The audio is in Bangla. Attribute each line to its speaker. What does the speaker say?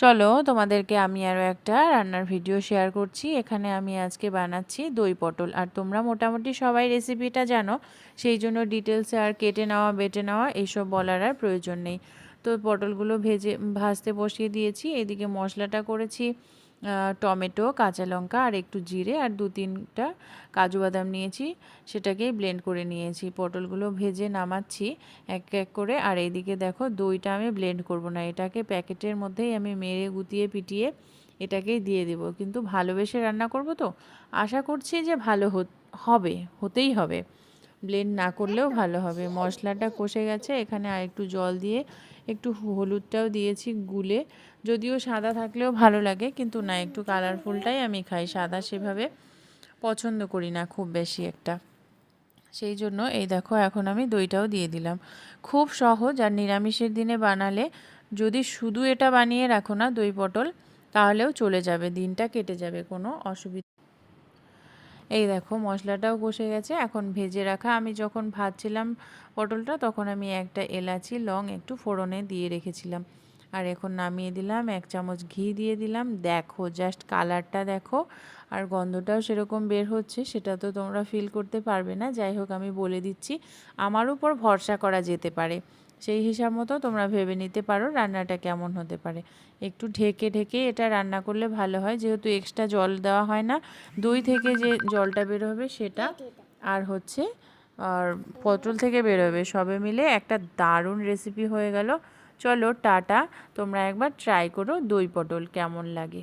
Speaker 1: চলো তোমাদেরকে আমি আরও একটা রান্নার ভিডিও শেয়ার করছি। এখানে আমি আজকে বানাচ্ছি দই পটল। আর তোমরা মোটামুটি সবাই রেসিপিটা জানো, সেই জন্য ডিটেলসে আর কেটে নেওয়া বেটে নেওয়া এইসব বলার আর প্রয়োজন নেই। তো পটলগুলো ভাজতে বসিয়ে দিয়েছি। এদিকে মশলাটা করেছি টমেটো, কাঁচা লঙ্কা আর একটু জিরে আর 2-3টা কাজু বাদাম নিয়েছি, সেটাকেই ব্লেন্ড করে নিয়েছি। পটলগুলো ভেজে নামাচ্ছি এক এক করে। আর এইদিকে দেখো দইটা আমি ব্লেন্ড করব না, এটাকে প্যাকেটের মধ্যেই আমি মেরে গুতিয়ে পিটিয়ে এটাকেই দিয়ে দেব। কিন্তু ভালোবেসে রান্না করব, তো আশা করছি যে ভালো হবে, হতেই হবে, ব্লেন্ড না করলেও ভালো হবে। মশলাটা কষে গেছে, এখানে আর একটু জল দিয়ে একটু হলুদটাও দিয়েছি গুলে। যদিও সাদা থাকলেও ভালো লাগে, কিন্তু না, একটু কালারফুলটাই আমি খাই, সাদা সেভাবে পছন্দ করি না খুব বেশি একটা। সেই জন্য এই দেখো এখন আমি দইটাও দিয়ে দিলাম। খুব সহজ, আর নিরামিষের দিনে বানালে যদি শুধু এটা বানিয়ে রাখো না দই পটল, তাহলেও চলে যাবে, দিনটা কেটে যাবে, কোনো অসুবিধা। এই দেখো মশলাটাও কষে গেছে। এখন ভেজে রাখা, আমি যখন ভাজছিলাম পটলটা তখন আমি একটা এলাচি লং একটু ফোড়নে দিয়ে রেখেছিলাম। আর এখন নামিয়ে দিলাম, 1 চামচ ঘি দিয়ে দিলাম। দেখো জাস্ট কালারটা দেখো, আর গন্ধটাও সেরকম বের হচ্ছে, সেটা তো তোমরা ফিল করতে পারবে না। যাই হোক, আমি বলে দিচ্ছি, আমার উপর ভরসা করা যেতে পারে, সেই হিসাব মতো তোমরা ভেবে নিতে পারো রান্নাটা কেমন হতে পারে। একটু ঢেকে ঢেকে এটা রান্না করলে ভালো হয়, যেহেতু এক্সট্রা জল দেওয়া হয় না, দই থেকে যে জলটা বের হবে সেটা, আর হচ্ছে আর পটল থেকে বেরোবে, সবে মিলে একটা দারুণ রেসিপি হয়ে গেল। চলো টাটা, তোমরা একবার ট্রাই করো দই পটল কেমন লাগে।